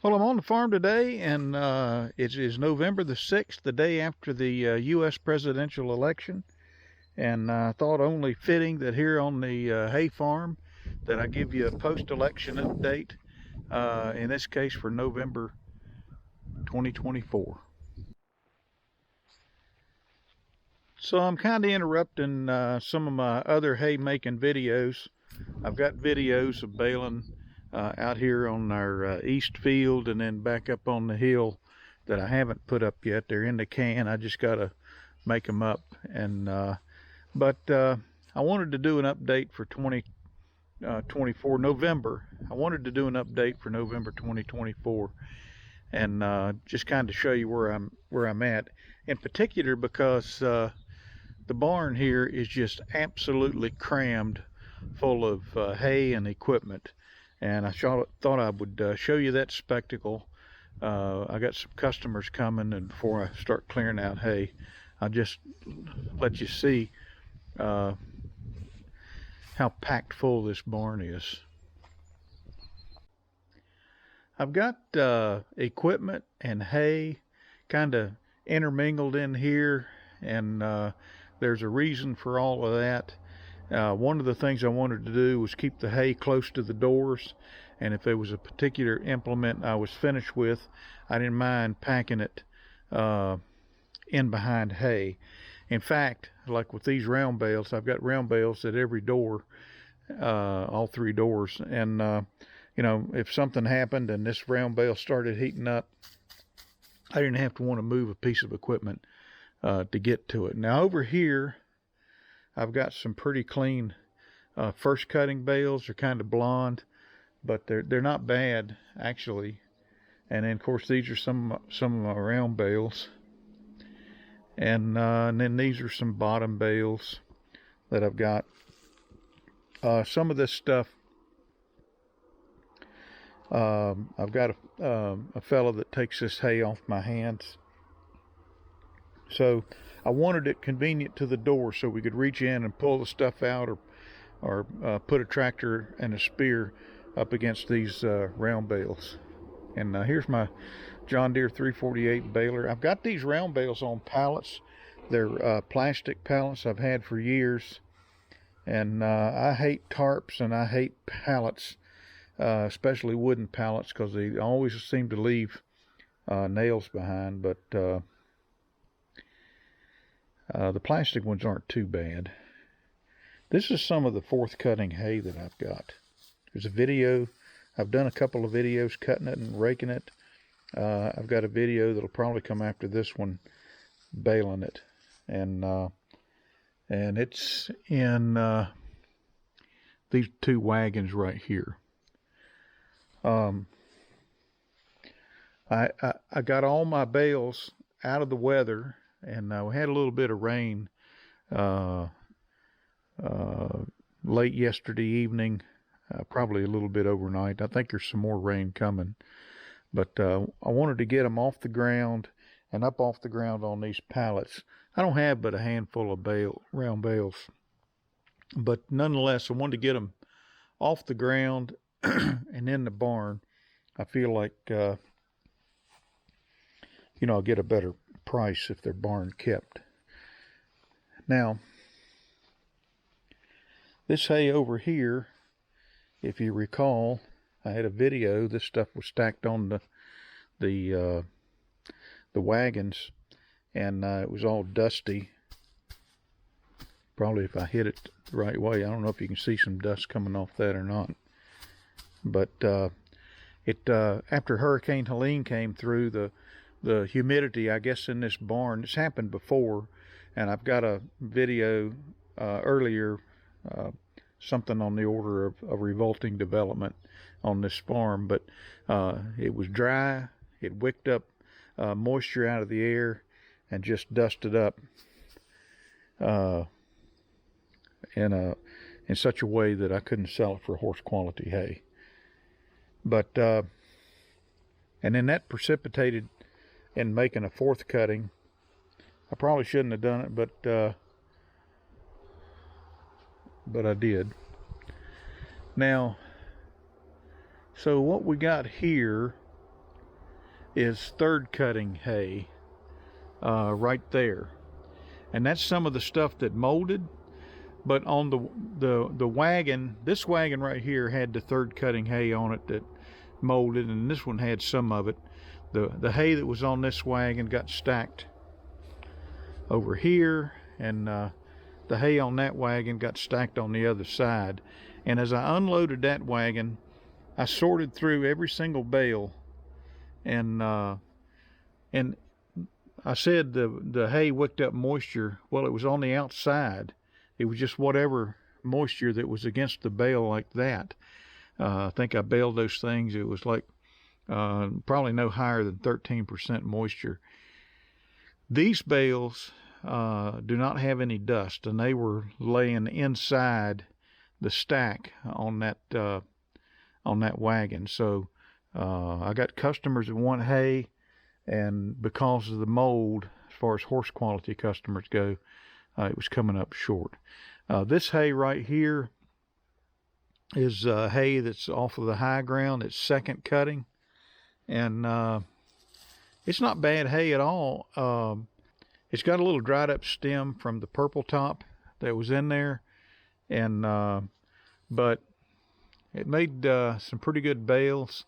Well, I'm on the farm today, and it is November the 6th, the day after the U.S. presidential election. And I thought only fitting that here on the hay farm that I give you a post-election update, in this case for November 2024. So I'm kind of interrupting some of my other hay making videos. I've got videos of baling out here on our east field and then back up on the hill that I haven't put up yet. They're in the can. I just got to make them up. And but I wanted to do an update for 2024 November. I wanted to do an update for November 2024 and just kind of show you where I'm at. In particular, because the barn here is just absolutely crammed full of hay and equipment, and I thought I would show you that spectacle. I got some customers coming, and before I start clearing out hay, I'll just let you see how packed full this barn is. I've got equipment and hay kind of intermingled in here, and there's a reason for all of that. One of the things I wanted to do was keep the hay close to the doors, and if there was a particular implement I was finished with, I didn't mind packing it in behind hay. In fact, like with these round bales, I've got round bales at every door, all three doors, and if something happened and this round bale started heating up, I didn't have to want to move a piece of equipment to get to it. Now over here, I've got some pretty clean first cutting bales. They're kind of blonde, but they're not bad actually. And then of course these are some of my round bales, and then these are some bottom bales that I've got. Some of this stuff, I've got a fellow that takes this hay off my hands. So I wanted it convenient to the door so we could reach in and pull the stuff out, or put a tractor and a spear up against these round bales. And here's my John Deere 348 baler. I've got these round bales on pallets. They're plastic pallets I've had for years. And I hate tarps and I hate pallets, especially wooden pallets, because they always seem to leave nails behind. But the plastic ones aren't too bad. This is some of the fourth cutting hay that I've got. There's a video. I've done a couple of videos cutting it and raking it. I've got a video that'll probably come after this one baling it. And it's in these two wagons right here. I got all my bales out of the weather, and we had a little bit of rain late yesterday evening, probably a little bit overnight. I think there's some more rain coming, but I wanted to get them off the ground and up off the ground on these pallets. I don't have but a handful of round bales, but nonetheless, I wanted to get them off the ground and in the barn. I feel like I'll get a better price if they're barn kept. Now, this hay over here, if you recall, I had a video. This stuff was stacked on the wagons, and it was all dusty. Probably if I hit it the right way. I don't know if you can see some dust coming off that or not. But after Hurricane Helene came through, the humidity, I guess, in this barn, it's happened before, and I've got a video earlier, something on the order of a revolting development on this farm, but it was dry. It wicked up moisture out of the air and just dusted up in such a way that I couldn't sell it for horse quality hay. But and then that precipitated in making a fourth cutting. I probably shouldn't have done it, but I did. Now, so what we got here is third cutting hay right there. And that's some of the stuff that molded. But on the wagon, this wagon right here had the third cutting hay on it that molded, and this one had some of it. The hay that was on this wagon got stacked over here, and the hay on that wagon got stacked on the other side. And as I unloaded that wagon, I sorted through every single bale, and I said the hay wicked up moisture. Well, it was on the outside. It was just whatever moisture that was against the bale like that. I think I baled those things. It was like probably no higher than 13% moisture. These bales do not have any dust, and they were laying inside the stack on that wagon. So I got customers that want hay, and because of the mold, as far as horse quality customers go, it was coming up short. This hay right here is hay that's off of the high ground. It's second cutting, and it's not bad hay at all. It's got a little dried up stem from the purple top that was in there, and but it made some pretty good bales.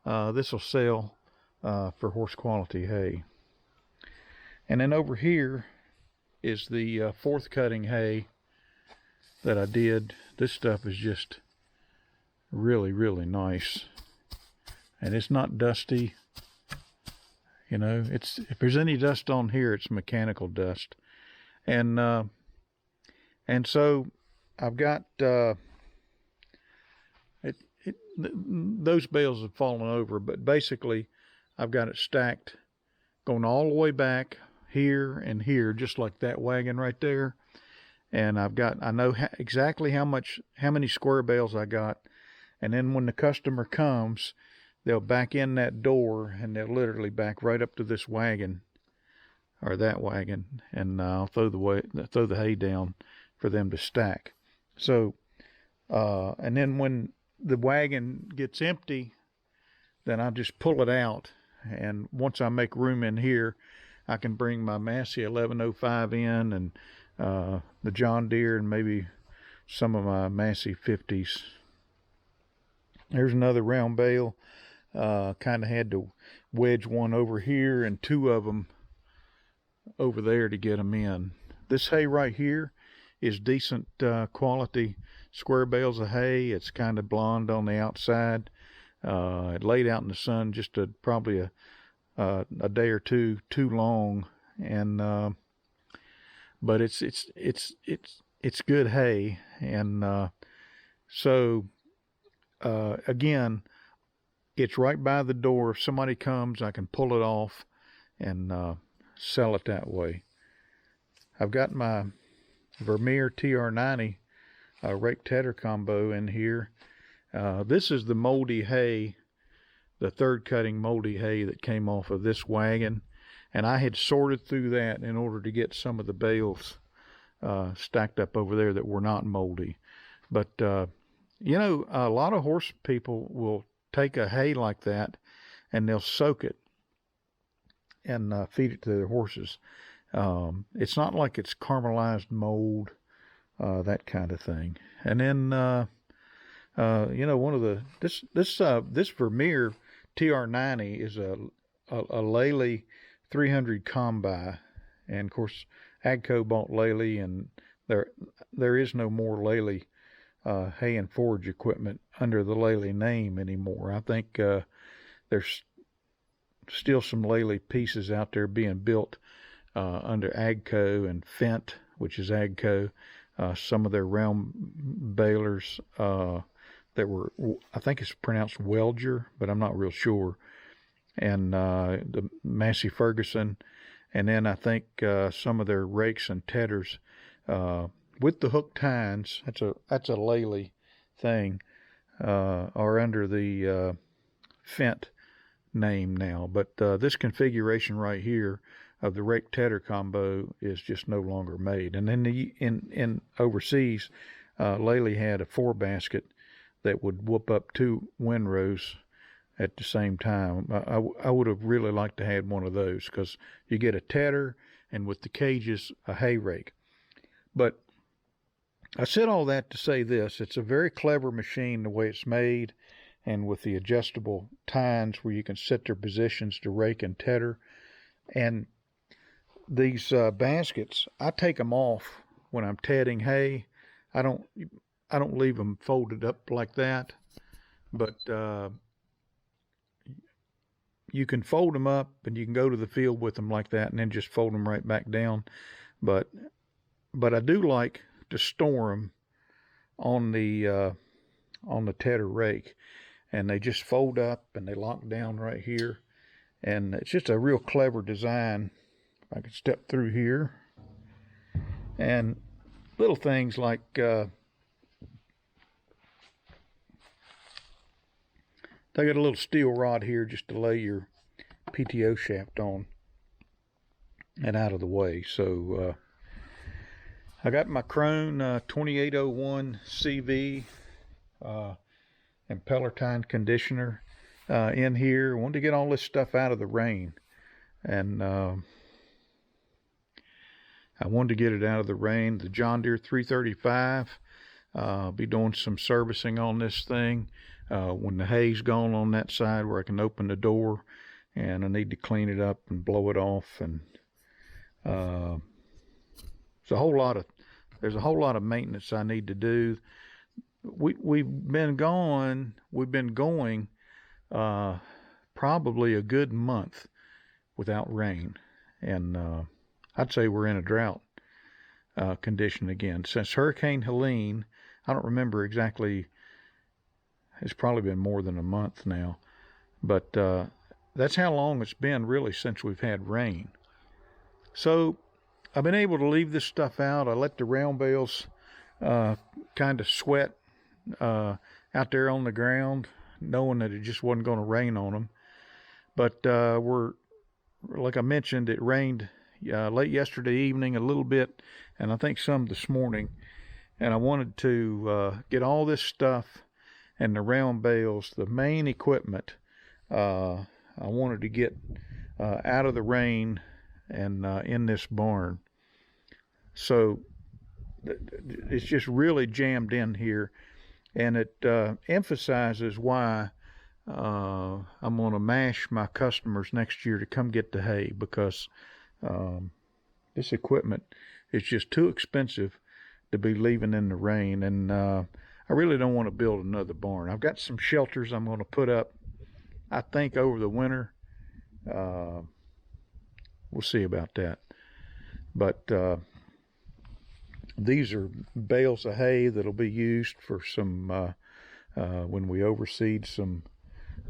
This will sell for horse quality hay. And then over here is the fourth cutting hay that I did. This stuff is just really, really nice, and it's not dusty. You know, it's, if there's any dust on here, it's mechanical dust. And so I've got those bales have fallen over, but basically I've got it stacked going all the way back here and here, just like that wagon right there. And I know exactly how many square bales I got. And then when the customer comes, they'll back in that door, and they'll literally back right up to this wagon or that wagon, and I'll throw the hay down for them to stack. So, and then when the wagon gets empty, then I just pull it out, and once I make room in here, I can bring my Massey 1105 in, and the John Deere, and maybe some of my Massey 50s. There's another round bale. Kind of had to wedge one over here and two of them over there to get them in. This hay right here is decent quality square bales of hay. It's kind of blonde on the outside. It laid out in the sun just probably a day or two too long, and but it's good hay. And so again, it's right by the door. If somebody comes, I can pull it off and sell it that way. I've got my Vermeer TR90 rake tedder combo in here. This is the moldy hay, the third cutting moldy hay that came off of this wagon, and I had sorted through that in order to get some of the bales stacked up over there that were not moldy. But you know, a lot of horse people will take a hay like that and they'll soak it and feed it to their horses. It's not like it's caramelized mold, that kind of thing. And then you know, one of this Vermeer TR90 is a Lely 300 Combi, and of course Agco bought Lely, and there is no more Lely hay and forage equipment under the Lely name anymore. I think there's still some Lely pieces out there being built under Agco and Fendt, which is Agco. Some of their round balers that were, I think it's pronounced Welger, but I'm not real sure. And the Massey Ferguson, and then I think some of their rakes and tedders with the hook tines. That's a Lely thing, are under the Fendt name now. But this configuration right here of the rake tedder combo is just no longer made. And then in overseas, Lely had a 4 basket that would whoop up 2 windrows at the same time. I would have really liked to have one of those, because you get a tedder and with the cages, a hay rake. But I said all that to say this: it's a very clever machine the way it's made, and with the adjustable tines where you can set their positions to rake and tedder. And these baskets, I take them off when I'm tedding hay. I don't leave them folded up like that, but you can fold them up and you can go to the field with them like that, and then just fold them right back down. But I do like to store them on the tedder rake, and they just fold up and they lock down right here, and it's just a real clever design. I can step through here, and little things like they got a little steel rod here just to lay your PTO shaft on and out of the way. So I got my Krone 2801 CV impeller tine conditioner in here. I wanted to get all this stuff out of the rain, and I wanted to get it out of the rain. The John Deere 335. I'll be doing some servicing on this thing when the hay's gone on that side where I can open the door, and I need to clean it up and blow it off. And there's a whole lot of maintenance I need to do. We've been going probably a good month without rain, and I'd say we're in a drought condition again. Since Hurricane Helene, I don't remember exactly, it's probably been more than a month now, but that's how long it's been really since we've had rain. So I've been able to leave this stuff out. I let the round bales kind of sweat out there on the ground, knowing that it just wasn't going to rain on them. But like I mentioned, it rained late yesterday evening a little bit, and I think some this morning. And I wanted to get all this stuff and the round bales, the main equipment, I wanted to get out of the rain and in this barn. So it's just really jammed in here, and it emphasizes why I'm going to mash my customers next year to come get the hay, because this equipment is just too expensive to be leaving in the rain. And I really don't want to build another barn. I've got some shelters I'm going to put up, I think, over the winter. We'll see about that. But these are bales of hay that'll be used for some when we overseed some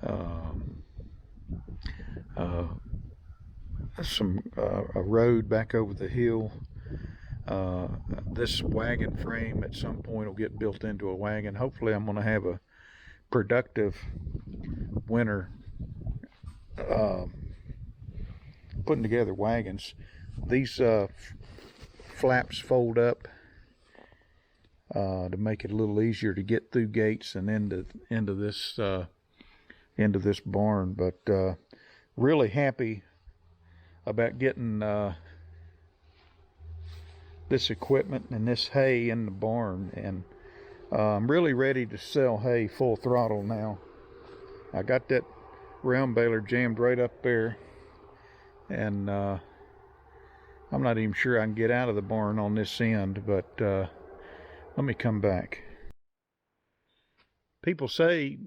a road back over the hill. This wagon frame at some point will get built into a wagon. Hopefully I'm going to have a productive winter putting together wagons. These flaps fold up to make it a little easier to get through gates and into this barn. But really happy about getting this equipment and this hay in the barn, and I'm really ready to sell hay full throttle now. I got that round baler jammed right up there, and I'm not even sure I can get out of the barn on this end, but let me come back. People say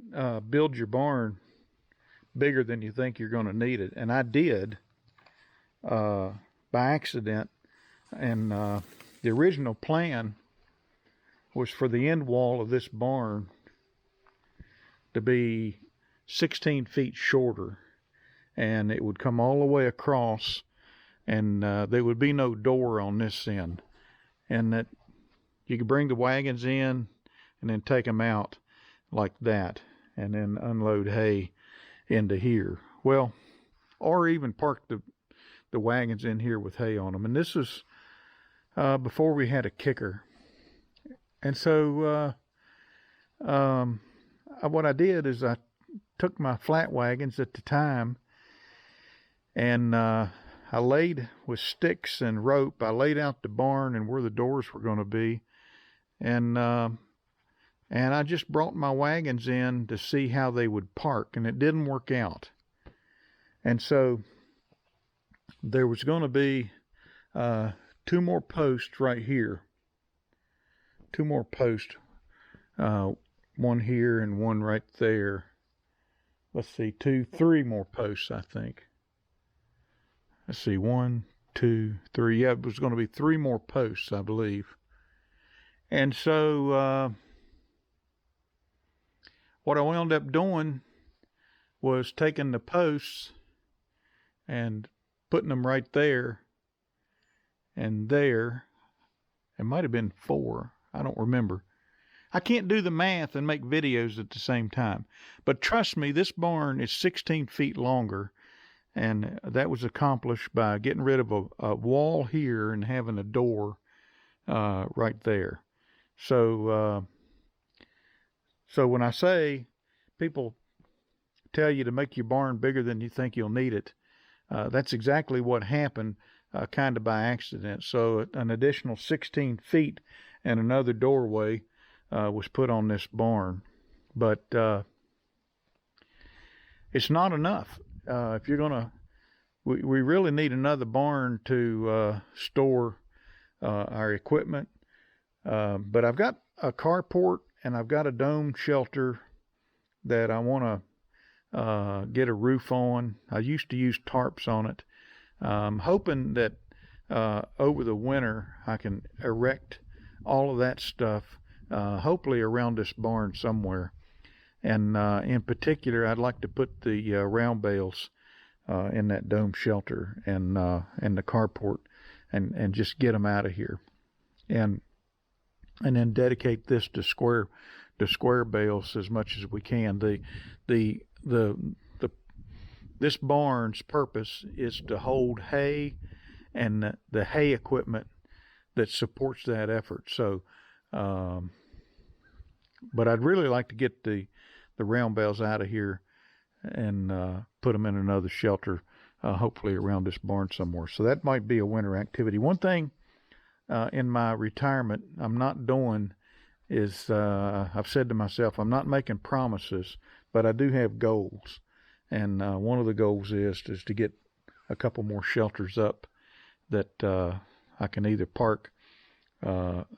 build your barn bigger than you think you're going to need it, and I did by accident. And the original plan was for the end wall of this barn to be 16 feet shorter, and it would come all the way across, and there would be no door on this end, and that you could bring the wagons in and then take them out like that, and then unload hay into here. Well, or even park the wagons in here with hay on them. And this is before we had a kicker. And so what I did is I took my flat wagons at the time, and I laid with sticks and rope. I laid out the barn and where the doors were going to be, and I just brought my wagons in to see how they would park, and it didn't work out. And so there was going to be 2 more posts right here. 2 more posts, one here and one right there. Let's see, 3 more posts, I think. Let's see, 1, 2, 3. Yeah, it was going to be 3 more posts, I believe. And so what I wound up doing was taking the posts and putting them right there and there. It might have been 4. I don't remember. I can't do the math and make videos at the same time. But trust me, this barn is 16 feet longer, and that was accomplished by getting rid of a wall here and having a door right there. So when I say people tell you to make your barn bigger than you think you'll need it, that's exactly what happened, kind of by accident. So an additional 16 feet and another doorway was put on this barn. But it's not enough. If you're going to, we really need another barn to store our equipment. But I've got a carport and I've got a dome shelter that I want to get a roof on. I used to use tarps on it. I'm hoping that over the winter I can erect all of that stuff, hopefully around this barn somewhere. And in particular, I'd like to put the round bales in that dome shelter and the carport, and just get them out of here, and then dedicate this to square bales as much as we can. This barn's purpose is to hold hay and the hay equipment that supports that effort. So, but I'd really like to get the round bales out of here and put them in another shelter, hopefully around this barn somewhere. So that might be a winter activity. One thing in my retirement I'm not doing is, I've said to myself, I'm not making promises, but I do have goals. And one of the goals is to get a couple more shelters up that I can either park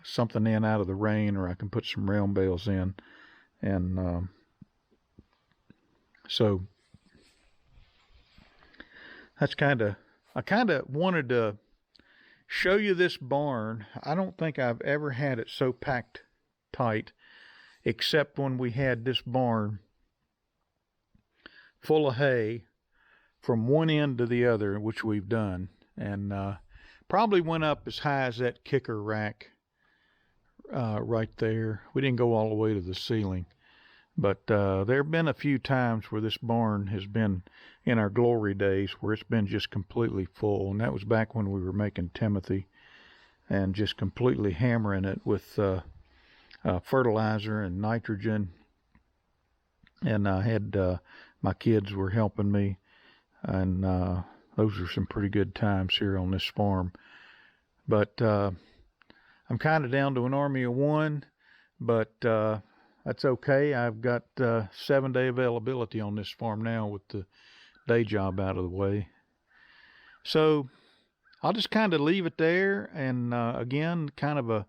something in out of the rain, or I can put some round bales in. And so that's I kind of wanted to show you this barn. I don't think I've ever had it so packed tight, except when we had this barn full of hay from one end to the other, which we've done. And probably went up as high as that kicker rack right there. We didn't go all the way to the ceiling. But there have been a few times where this barn has been in our glory days where it's been just completely full. And that was back when we were making Timothy and just completely hammering it with fertilizer and nitrogen. And I had my kids were helping me. And those are some pretty good times here on this farm. But I'm kind of down to an army of one. But that's okay. I've got 7-day availability on this farm now with the day job out of the way. So I'll just kind of leave it there. And again, kind of a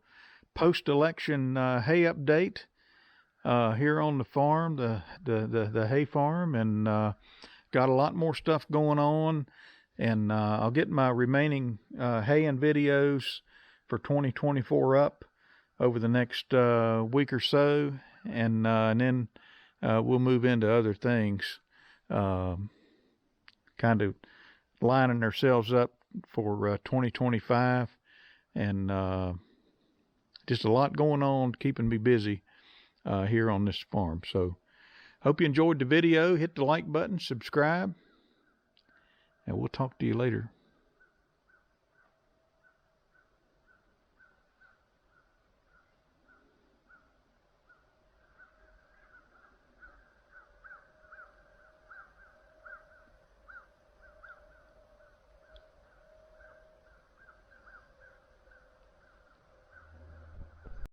post-election hay update here on the farm, the hay farm. And got a lot more stuff going on. And I'll get my remaining haying videos for 2024 up over the next week or so. And then we'll move into other things, kind of lining ourselves up for 2025, and just a lot going on, keeping me busy here on this farm. So hope you enjoyed the video. Hit the like button, subscribe, and we'll talk to you later.